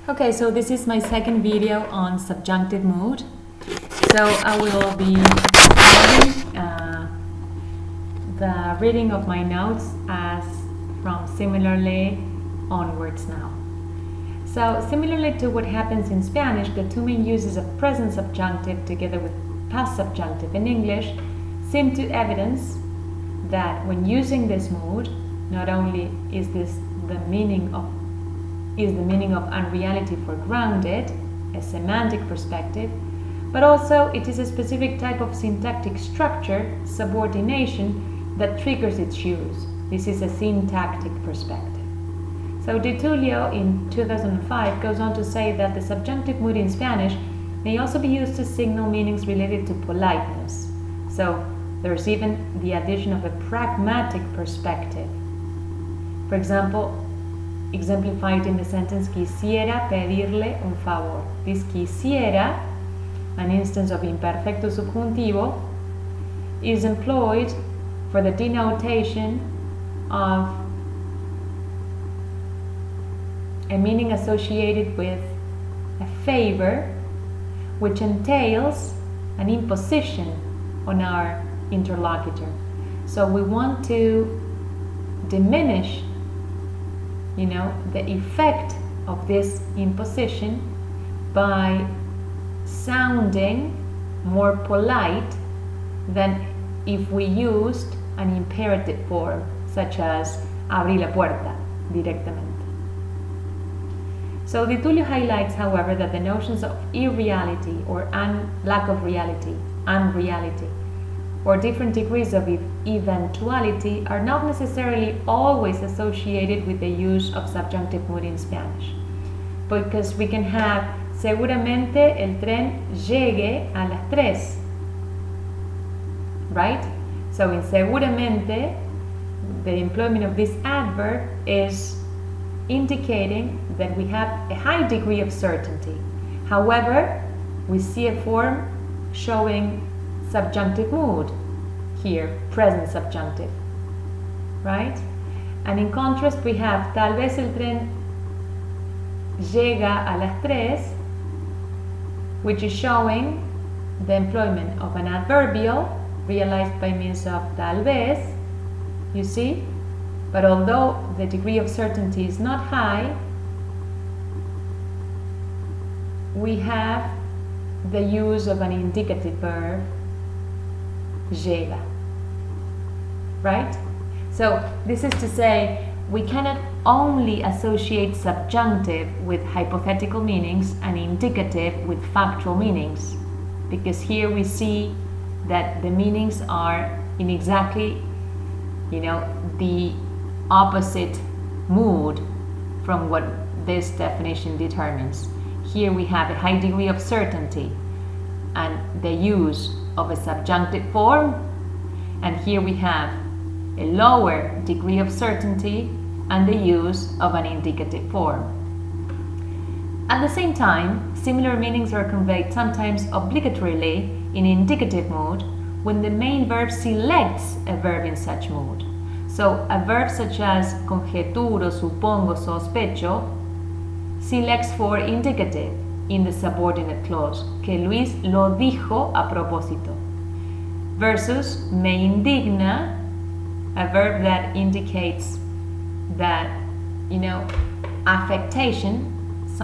Okay, so this is my second video on subjunctive mood. So I will be the reading of my notes as from similarly onwards now. So similarly to what happens in Spanish, the two main uses of present subjunctive together with past subjunctive in English seem to evidence that when using this mood, not only is this the meaning of unreality for grounded, a semantic perspective, but also it is a specific type of syntactic structure, subordination, that triggers its use. This is a syntactic perspective. So Di Tullio in 2005 goes on to say that the subjunctive mood in Spanish may also be used to signal meanings related to politeness. So there's even the addition of a pragmatic perspective. For example, exemplified in the sentence quisiera pedirle un favor. This quisiera, an instance of imperfecto subjuntivo, is employed for the denotation of a meaning associated with a favor which entails an imposition on our interlocutor. So we want to diminish the effect of this imposition by sounding more polite than if we used an imperative form, such as abrí la puerta directamente. So Di Tullio highlights, however, that the notions of irreality or lack of reality, unreality, or different degrees of eventuality are not necessarily always associated with the use of subjunctive mood in Spanish. Because we can have seguramente el tren llegue a las 3. Right? So in seguramente, the employment of this adverb is indicating that we have a high degree of certainty. However, we see a form showing subjunctive mood here, present subjunctive, right? And in contrast we have tal vez el tren llega a las 3, which is showing the employment of an adverbial realized by means of tal vez, you see? But although the degree of certainty is not high, we have the use of an indicative verb, llega, right? So this is to say we cannot only associate subjunctive with hypothetical meanings and indicative with factual meanings, because here we see that the meanings are in exactly the opposite mood from what this definition determines. Here we have a high degree of certainty and the use of a subjunctive form, and here we have a lower degree of certainty and the use of an indicative form. At the same time, similar meanings are conveyed sometimes obligatorily in indicative mood when the main verb selects a verb in such mood. So a verb such as conjeturo, supongo, sospecho selects for indicative in the subordinate clause, que Luis lo dijo a propósito, versus me indigna, a verb that indicates that, affectation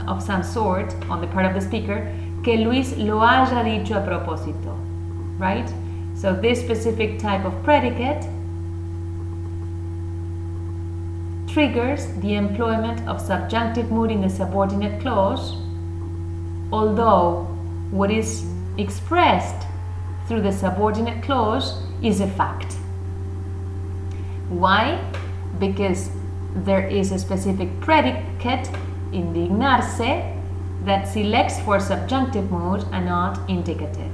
of some sort on the part of the speaker, que Luis lo haya dicho a propósito, right? So this specific type of predicate triggers the employment of subjunctive mood in the subordinate clause, although what is expressed through the subordinate clause is a fact. Why? Because there is a specific predicate, indignarse, that selects for subjunctive mood and not indicative.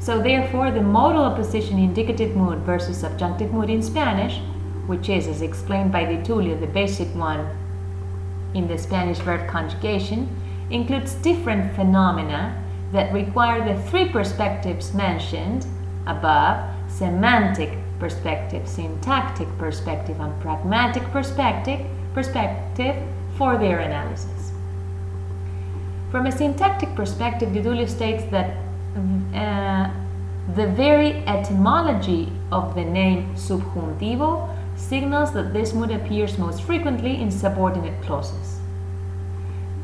So therefore, the modal opposition indicative mood versus subjunctive mood in Spanish, which is, as explained by Di Tullio, the basic one in the Spanish verb conjugation, includes different phenomena that require the three perspectives mentioned above: semantic perspective, syntactic perspective, and pragmatic perspective for their analysis. From a syntactic perspective, Didulio states that the very etymology of the name subjuntivo signals that this mood appears most frequently in subordinate clauses.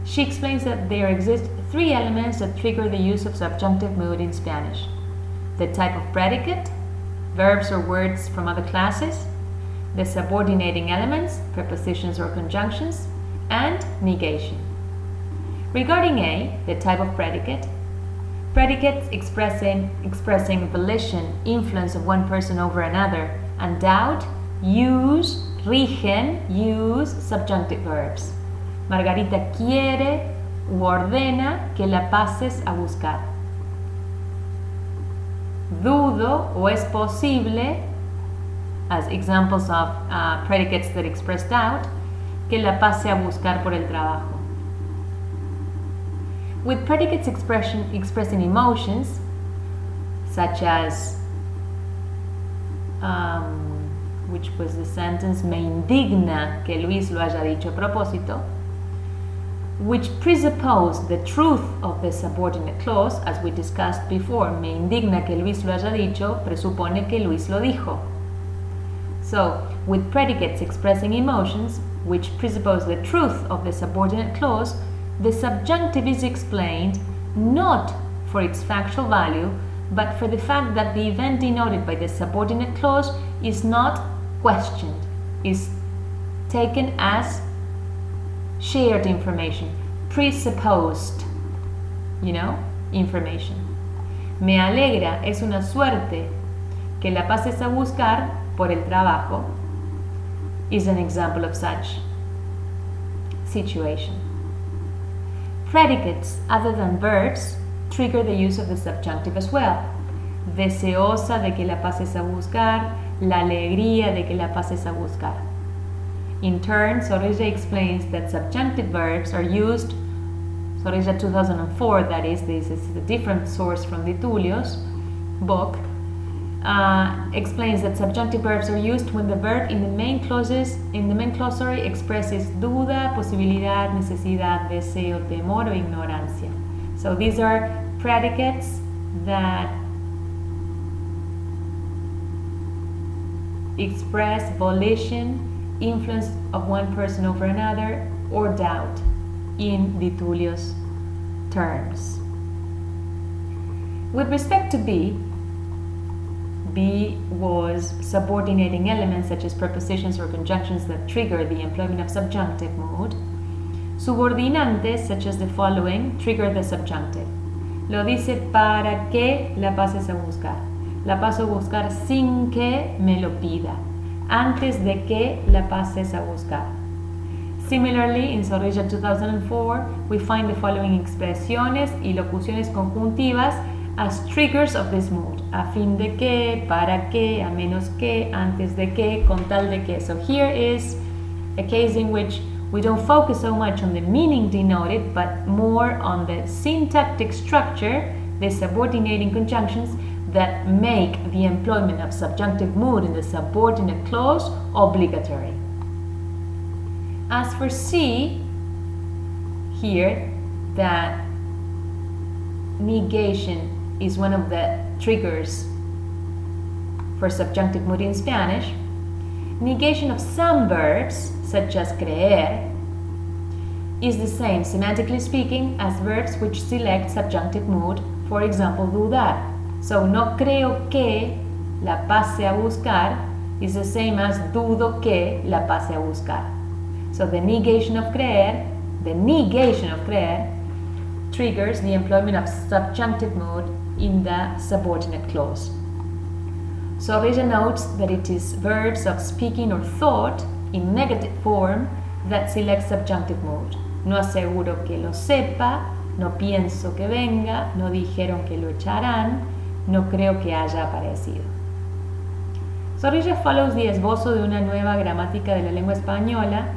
She explains that there exist three elements that trigger the use of subjunctive mood in Spanish: the type of predicate, verbs or words from other classes, the subordinating elements, prepositions or conjunctions, and negation. Regarding A, the type of predicate, predicates expressing volition, influence of one person over another, and doubt, rigen, use subjunctive verbs. Margarita quiere u ordena que la pases a buscar. Dudo o es posible, as examples of predicates that express doubt, que la pase a buscar por el trabajo. With predicates expressing emotions, such as, which was the sentence, me indigna que Luis lo haya dicho a propósito, which presuppose the truth of the subordinate clause, as we discussed before. Me indigna que Luis lo haya dicho presupone que Luis lo dijo. So, with predicates expressing emotions, which presuppose the truth of the subordinate clause, the subjunctive is explained not for its factual value, but for the fact that the event denoted by the subordinate clause is not questioned, is taken as shared information, presupposed, information. Me alegra es una suerte que la pases a buscar por el trabajo is an example of such situation. Predicates other than verbs trigger the use of the subjunctive as well. Deseosa de que la pases a buscar, la alegría de que la pases a buscar. In turn, Zorrilla explains that subjunctive verbs are used, Zorrilla 2004, that is, this is a different source from Ditulio's book, explains that subjunctive verbs are used when the verb in the main glossary expresses duda, posibilidad, necesidad, deseo, temor, o ignorancia. So these are predicates that express volition, influence of one person over another, or doubt in Ditulio's terms. With respect to B was subordinating elements such as prepositions or conjunctions that trigger the employment of subjunctive mood. Subordinantes such as the following trigger the subjunctive. Lo dice para que la pases a buscar. La paso a buscar sin que me lo pida. Antes de que la pases a buscar. Similarly, in Zorrilla 2004, we find the following expresiones y locuciones conjuntivas as triggers of this mood. A fin de que, para que, a menos que, antes de que, con tal de que. So here is a case in which we don't focus so much on the meaning denoted, but more on the syntactic structure, the subordinating conjunctions that make the employment of subjunctive mood in the subordinate clause obligatory. As for C, here, that negation is one of the triggers for subjunctive mood in Spanish. Negation of some verbs, such as creer, is the same, semantically speaking, as verbs which select subjunctive mood, for example, dudar. So, no creo que la pase a buscar is the same as dudo que la pase a buscar. So, the negation of creer triggers the employment of subjunctive mood in the subordinate clause. Zorrilla notes that it is verbs of speaking or thought in negative form that select subjunctive mood. No aseguro que lo sepa, no pienso que venga, no dijeron que lo echarán, no creo que haya aparecido. Zorrilla follows the esbozo de una nueva gramática de la lengua española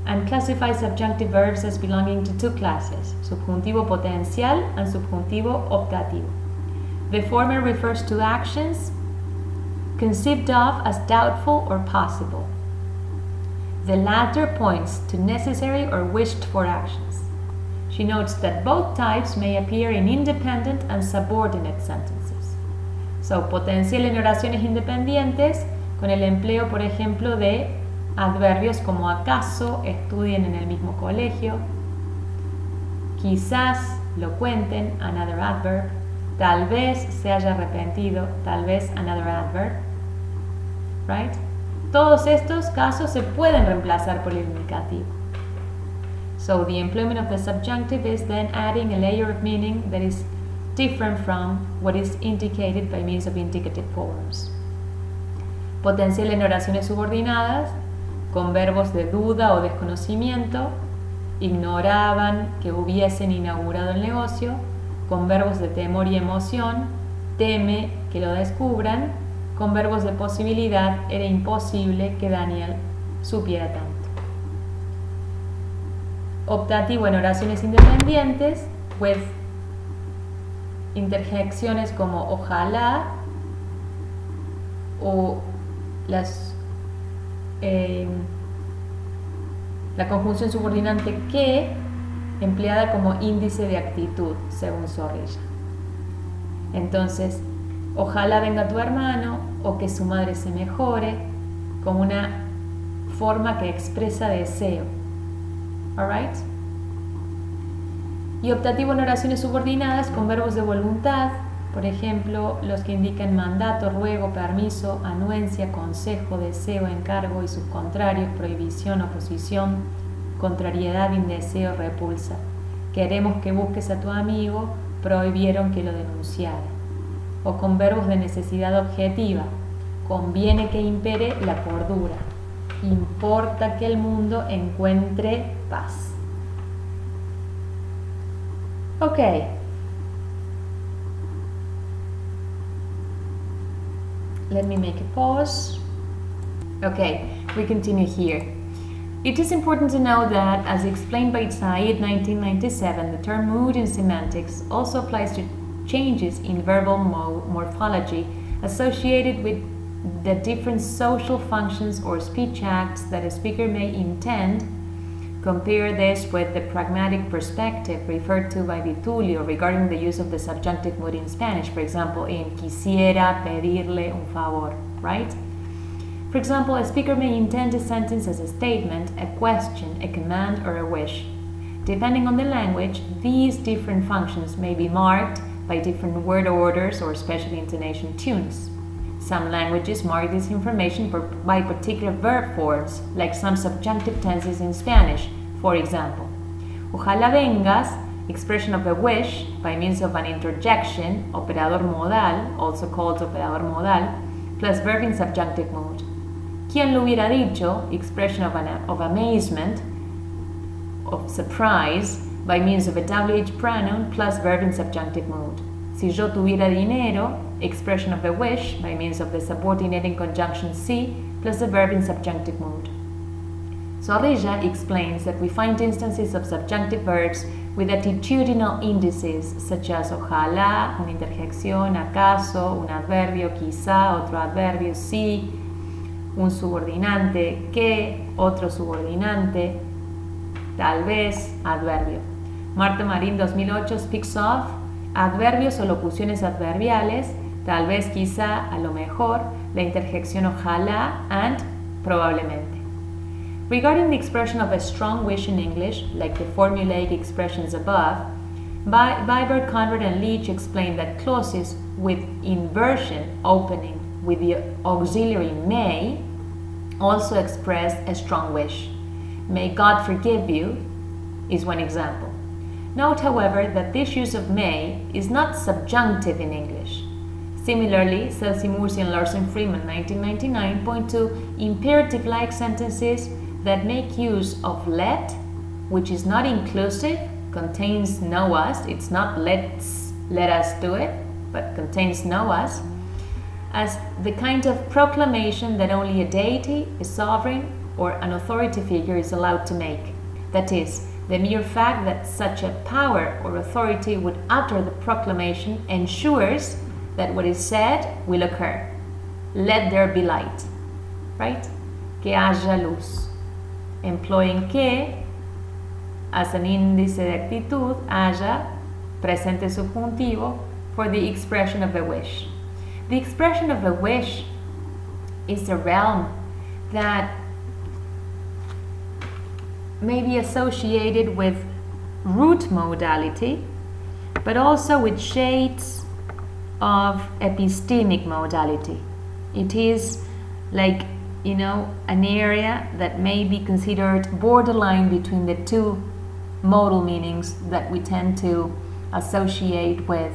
and classifies subjunctive verbs as belonging to two classes, subjuntivo potencial and subjuntivo optativo. The former refers to actions conceived of as doubtful or possible. The latter points to necessary or wished for actions. She notes that both types may appear in independent and subordinate sentences. So, potencial en oraciones independientes con el empleo, por ejemplo, de adverbios como acaso estudien en el mismo colegio, quizás lo cuenten, another adverb, tal vez se haya arrepentido, tal vez another adverb, right? Todos estos casos se pueden reemplazar por el indicativo. So the employment of the subjunctive is then adding a layer of meaning that is different from what is indicated by means of indicative forms. Potencial en oraciones subordinadas, con verbos de duda o desconocimiento, ignoraban que hubiesen inaugurado el negocio, con verbos de temor y emoción, teme que lo descubran, con verbos de posibilidad, era imposible que Daniel supiera tanto. Optativo en oraciones independientes, with interjecciones como ojalá o la conjunción subordinante que, empleada como índice de actitud, según Zorrilla. Entonces, ojalá venga tu hermano o que su madre se mejore, como una forma que expresa deseo. Alright? Y optativo en oraciones subordinadas con verbos de voluntad, por ejemplo, los que indican mandato, ruego, permiso, anuencia, consejo, deseo, encargo y sus contrarios, prohibición, oposición, contrariedad, indeseo, repulsa. Queremos que busques a tu amigo, prohibieron que lo denunciara. O con verbos de necesidad objetiva, conviene que impere la cordura, importa que el mundo encuentre paz. Okay. Let me make a pause. Okay, we continue here. It is important to know that, as explained by Said 1997, the term mood in semantics also applies to changes in verbal morphology associated with the different social functions or speech acts that a speaker may intend. Compare this with the pragmatic perspective referred to by Vitulio regarding the use of the subjunctive mood in Spanish, for example, in quisiera pedirle un favor, right? For example, a speaker may intend a sentence as a statement, a question, a command, or a wish. Depending on the language, these different functions may be marked by different word orders or special intonation tunes. Some languages mark this information by particular verb forms, like some subjunctive tenses in Spanish. For example, ojalá vengas, expression of a wish by means of an interjection, operador modal, also called operador modal, plus verb in subjunctive mood. ¿Quién lo hubiera dicho? Expression of amazement, of surprise, by means of a WH pronoun, plus verb in subjunctive mood. Si yo tuviera dinero, expression of a wish by means of the subordinating conjunction si plus the verb in subjunctive mood. Zorrilla explains that we find instances of subjunctive verbs with attitudinal indices such as ojalá, una interjección, acaso, un adverbio, quizá, otro adverbio, sí, un subordinante, que, otro subordinante, tal vez, adverbio. Marta Marín 2008 speaks of adverbios o locuciones adverbiales, tal vez, quizá, a lo mejor, la interjección ojalá, and probablemente. Regarding the expression of a strong wish in English, like the formulaic expressions above, Biber, Conrad, and Leach explain that clauses with inversion opening with the auxiliary may also express a strong wish. May God forgive you is one example. Note, however, that this use of may is not subjunctive in English. Similarly, Celsi-Mursi and Larsen-Freeman 1999 point to imperative-like sentences that make use of let, which is not inclusive, contains no us, it's not let us do it, but contains no us, as the kind of proclamation that only a deity, a sovereign, or an authority figure is allowed to make. That is, the mere fact that such a power or authority would utter the proclamation ensures that what is said will occur. Let there be light, right? Que haya luz. Employing que as an índice de actitud, haya presente subjuntivo for the expression of a wish. The expression of a wish is a realm that may be associated with root modality, but also with shades of epistemic modality. It is like, an area that may be considered borderline between the two modal meanings that we tend to associate with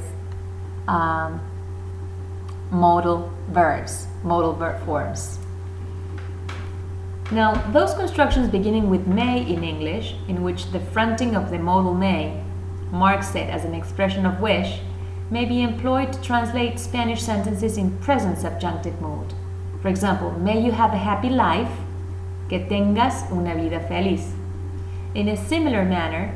modal verbs, modal verb forms. Now, those constructions beginning with may in English, in which the fronting of the modal may marks it as an expression of wish, may be employed to translate Spanish sentences in present subjunctive mood. For example, may you have a happy life, que tengas una vida feliz. In a similar manner,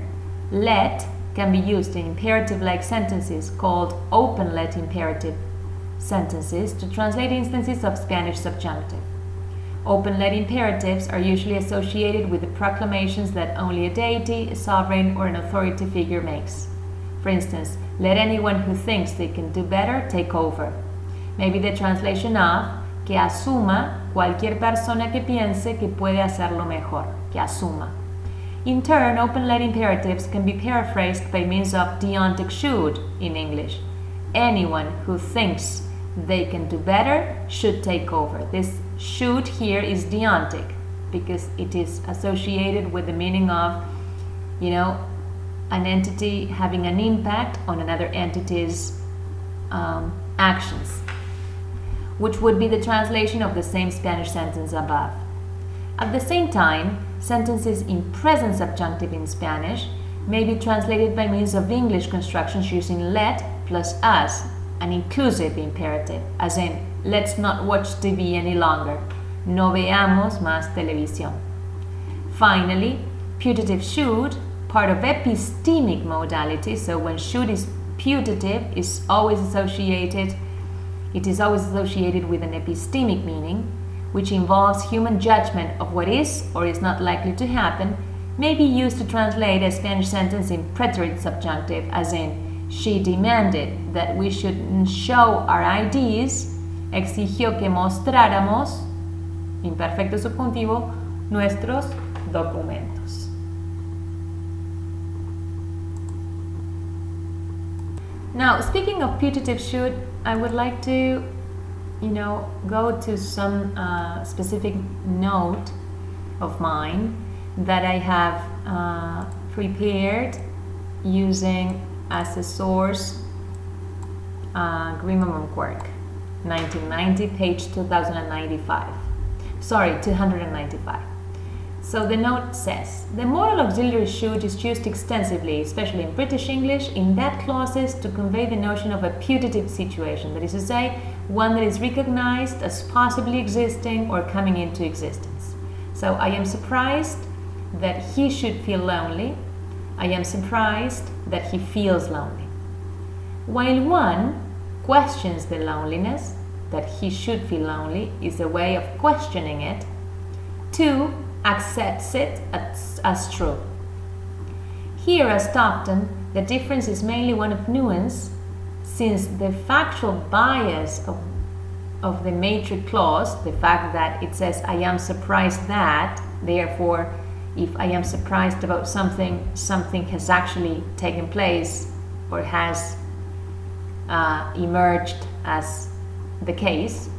let can be used in imperative-like sentences called open-let imperative sentences to translate instances of Spanish subjunctive. Open-let imperatives are usually associated with the proclamations that only a deity, a sovereign, or an authority figure makes. For instance, let anyone who thinks they can do better take over. Maybe the translation of que asuma cualquier persona que piense que puede hacerlo mejor, que asuma. In turn, open-let imperatives can be paraphrased by means of deontic should in English. Anyone who thinks they can do better should take over. This should here is deontic because it is associated with the meaning of, an entity having an impact on another entity's actions, which would be the translation of the same Spanish sentence above. At the same time, sentences in present subjunctive in Spanish may be translated by means of English constructions using let plus us, an inclusive imperative, as in, let's not watch TV any longer. No veamos más televisión. Finally, putative should, part of epistemic modality, so when should is putative, it is always associated with an epistemic meaning, which involves human judgment of what is or is not likely to happen, may be used to translate a Spanish sentence in preterite subjunctive, as in, she demanded that we should show our IDs, exigió que mostráramos, imperfecto subjuntivo, nuestros documentos. Now, speaking of putative should, I would like to, go to some specific note of mine that I have prepared using as a source Grimmerman Quirk, 1990, page 295. Sorry, 295. So the note says, the modal auxiliary should is used extensively, especially in British English, in that clauses to convey the notion of a putative situation, that is to say, one that is recognized as possibly existing or coming into existence. So I am surprised that he should feel lonely. I am surprised that he feels lonely. While one questions the loneliness, that he should feel lonely is a way of questioning it. Two, accepts it as true. Here, as often, the difference is mainly one of nuance, since the factual bias of the matrix clause, the fact that it says, I am surprised that, therefore, if I am surprised about something, something has actually taken place or has emerged as the case,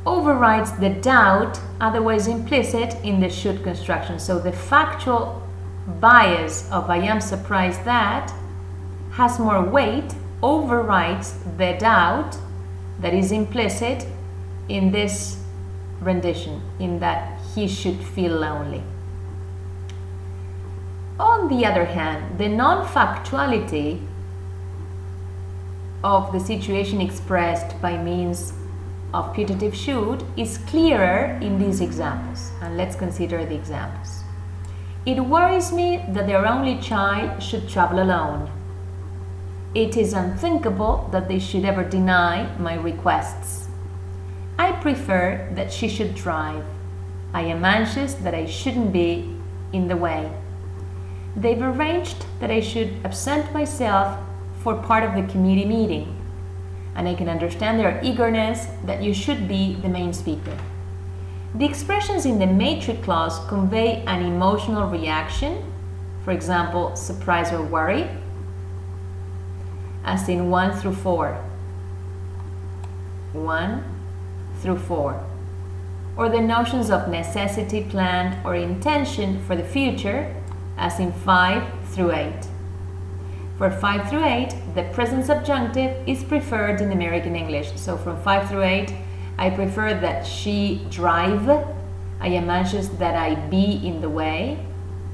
overrides the doubt otherwise implicit in the should construction. So the factual bias of I am surprised that has more weight, overrides the doubt that is implicit in this rendition, in that he should feel lonely. On the other hand, the non-factuality of the situation expressed by means of putative should is clearer in these examples. And let's consider the examples. It worries me that their only child should travel alone. It is unthinkable that they should ever deny my requests. I prefer that she should drive. I am anxious that I shouldn't be in the way. they've arranged that I should absent myself for part of the committee meeting, and I can understand their eagerness that you should be the main speaker. The expressions in the matrix clause convey an emotional reaction, for example, surprise or worry, as in 1 through 4. 1 through 4. Or the notions of necessity, plan, or intention for the future, as in 5 through 8. For 5 through 8, the present subjunctive is preferred in American English. So from 5 through 8, I prefer that she drive, I am anxious that I be in the way,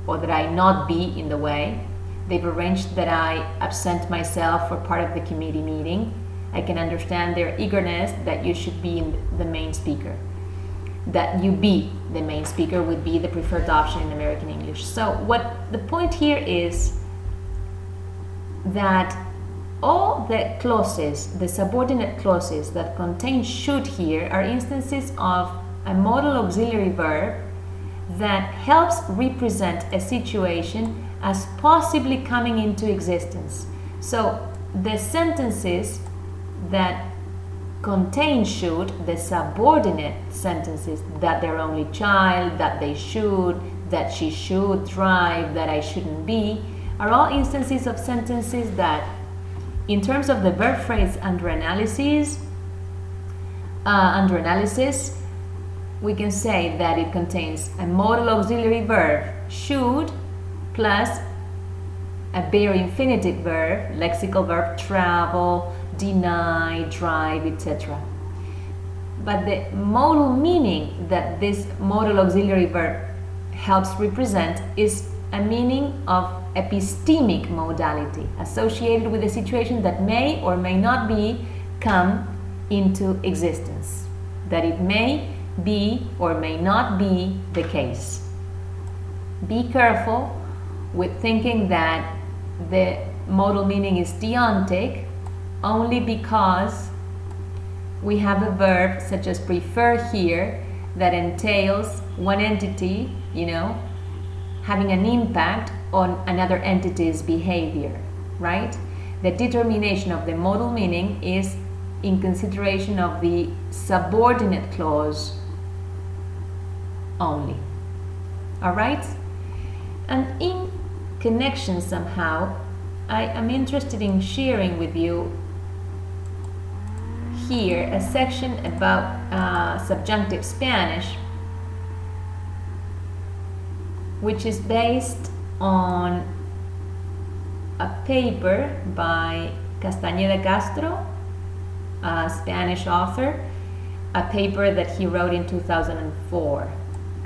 or that I not be in the way. They've arranged that I absent myself for part of the committee meeting. I can understand their eagerness that you should be the main speaker. That you be the main speaker would be the preferred option in American English. So what the point here is that all the clauses, the subordinate clauses that contain should here are instances of a modal auxiliary verb that helps represent a situation as possibly coming into existence. So the sentences that contain should, the subordinate sentences, that they're only child, that they should, that she should drive, that I shouldn't be, are all instances of sentences that, in terms of the verb phrase under analysis, we can say that it contains a modal auxiliary verb, should, plus a bare infinitive verb, lexical verb travel, deny, drive, etc. But the modal meaning that this modal auxiliary verb helps represent is a meaning of epistemic modality associated with a situation that may or may not be come into existence, that it may be or may not be the case. Be careful with thinking that the modal meaning is deontic only because we have a verb such as prefer here that entails one entity, having an impact on another entity's behavior, right? The determination of the modal meaning is in consideration of the subordinate clause only. All right? And in connection somehow, I am interested in sharing with you here a section about subjunctive Spanish, which is based on a paper by Castañeda Castro, a Spanish author, a paper that he wrote in 2004.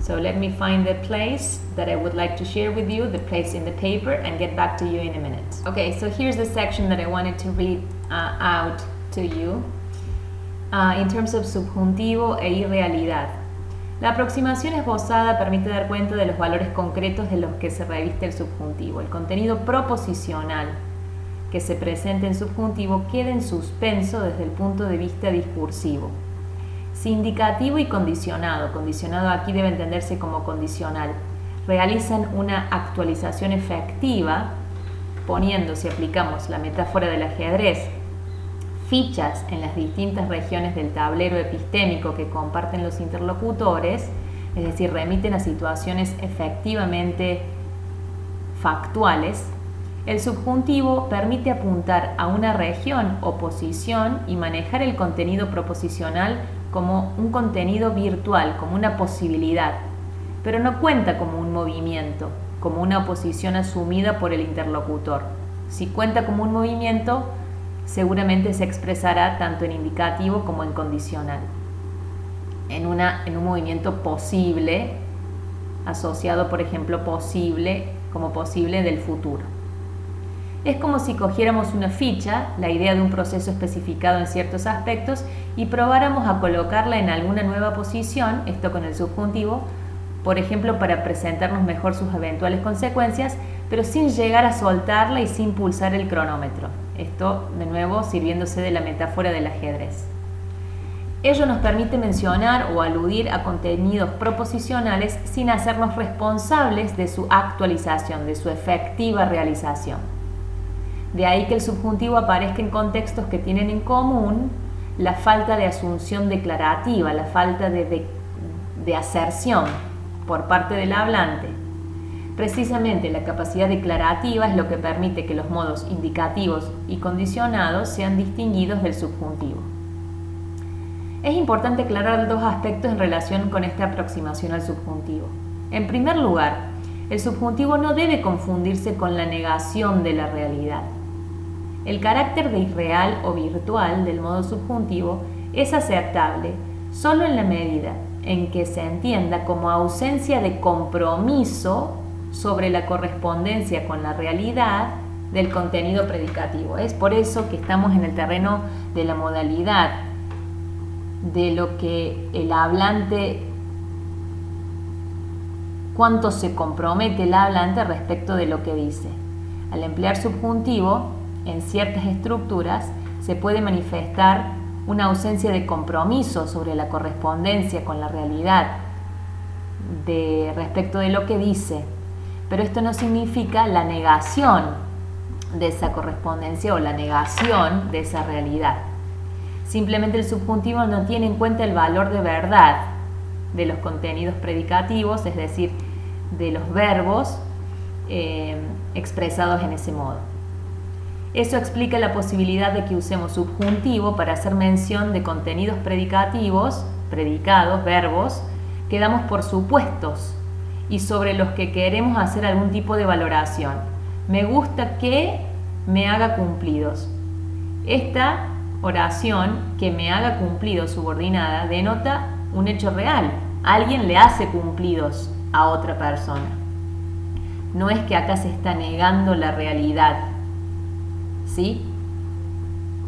So let me find the place that I would like to share with you, the place in the paper, and get back to you in a minute. Okay, so here's the section that I wanted to read out to you in terms of subjuntivo e irrealidad. La aproximación esbozada permite dar cuenta de los valores concretos de los que se reviste el subjuntivo. El contenido proposicional que se presenta en subjuntivo queda en suspenso desde el punto de vista discursivo. Sindicativo y condicionado. Condicionado aquí debe entenderse como condicional. Realizan una actualización efectiva poniendo, si aplicamos la metáfora del ajedrez, fichas en las distintas regiones del tablero epistémico que comparten los interlocutores, es decir, remiten a situaciones efectivamente factuales. El subjuntivo permite apuntar a una región o posición y manejar el contenido proposicional como un contenido virtual, como una posibilidad, pero no cuenta como un movimiento, como una posición asumida por el interlocutor. Si cuenta como un movimiento, seguramente se expresará tanto en indicativo como en condicional, en un movimiento posible, asociado, por ejemplo, posible del futuro. Es como si cogiéramos una ficha, la idea de un proceso especificado en ciertos aspectos, y probáramos a colocarla en alguna nueva posición, esto con el subjuntivo, por ejemplo, para presentarnos mejor sus eventuales consecuencias, pero sin llegar a soltarla y sin pulsar el cronómetro. Esto, de nuevo, sirviéndose de la metáfora del ajedrez. Ello nos permite mencionar o aludir a contenidos proposicionales sin hacernos responsables de su actualización, de su efectiva realización. De ahí que el subjuntivo aparezca en contextos que tienen en común la falta de asunción declarativa, la falta de aserción por parte del hablante. Precisamente la capacidad declarativa es lo que permite que los modos indicativos y condicionados sean distinguidos del subjuntivo. Es importante aclarar dos aspectos en relación con esta aproximación al subjuntivo. En primer lugar, el subjuntivo no debe confundirse con la negación de la realidad. El carácter de irreal o virtual del modo subjuntivo es aceptable solo en la medida en que se entienda como ausencia de compromiso sobre la correspondencia con la realidad del contenido predicativo. Es por eso que estamos en el terreno de la modalidad, de lo que el hablante, cuánto se compromete el hablante respecto de lo que dice. Al emplear subjuntivo, en ciertas estructuras se puede manifestar una ausencia de compromiso sobre la correspondencia con la realidad respecto de lo que dice, pero esto no significa la negación de esa correspondencia o la negación de esa realidad. Simplemente el subjuntivo no tiene en cuenta el valor de verdad de los contenidos predicativos, es decir, de los verbos expresados en ese modo. Eso explica la posibilidad de que usemos subjuntivo para hacer mención de contenidos predicativos, predicados, verbos, que damos por supuestos y sobre los que queremos hacer algún tipo de valoración. Me gusta que me haga cumplidos. Esta oración, que me haga cumplidos subordinada, denota un hecho real. Alguien le hace cumplidos a otra persona. No es que acá se está negando la realidad, ¿sí?,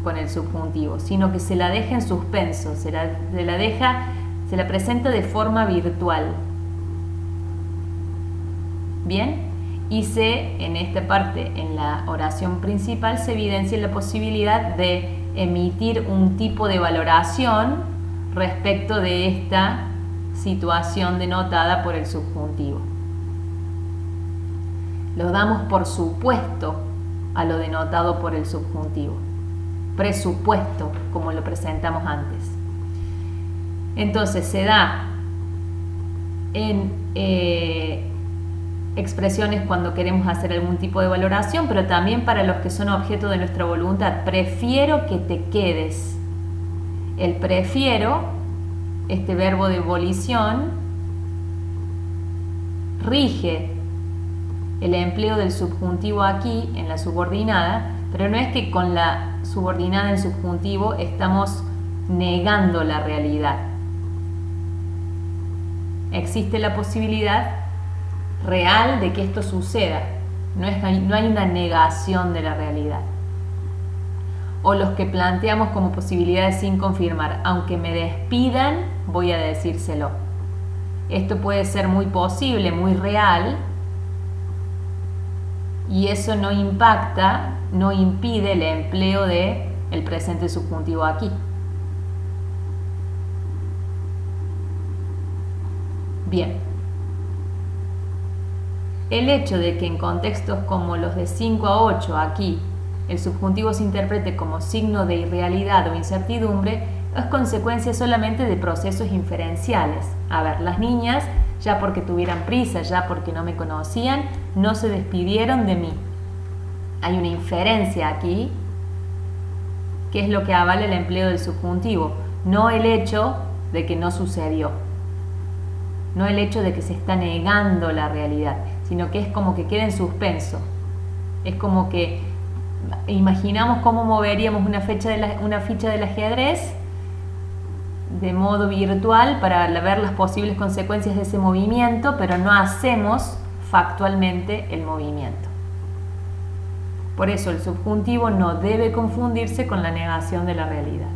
con el subjuntivo, sino que se la deja en suspenso, se la presenta de forma virtual. Bien, y en esta parte, en la oración principal, se evidencia la posibilidad de emitir un tipo de valoración respecto de esta situación denotada por el subjuntivo. Lo damos por supuesto a lo denotado por el subjuntivo. Presupuesto, como lo presentamos antes. Entonces se da en expresiones cuando queremos hacer algún tipo de valoración, pero también para los que son objeto de nuestra voluntad. Prefiero que te quedes. El prefiero, este verbo de volición, rige el empleo del subjuntivo aquí en la subordinada, pero no es que con la subordinada en subjuntivo estamos negando la realidad. Existe la posibilidad real de que esto suceda. No hay una negación de la realidad. O los que planteamos como posibilidades sin confirmar. Aunque me despidan, voy a decírselo. Esto puede ser muy posible, muy real, y eso no impacta, no impide el empleo del presente subjuntivo aquí. Bien. El hecho de que en contextos como los de 5 a 8 aquí el subjuntivo se interprete como signo de irrealidad o incertidumbre es consecuencia solamente de procesos inferenciales. A ver, las niñas, ya porque tuvieran prisa, ya porque no me conocían, no se despidieron de mí. Hay una inferencia aquí que es lo que avala el empleo del subjuntivo, no el hecho de que no sucedió, no el hecho de que se está negando la realidad, sino que es como que queda en suspenso. Es como que imaginamos cómo moveríamos una ficha del ajedrez de modo virtual para ver las posibles consecuencias de ese movimiento, pero no hacemos factualmente el movimiento. Por eso el subjuntivo no debe confundirse con la negación de la realidad.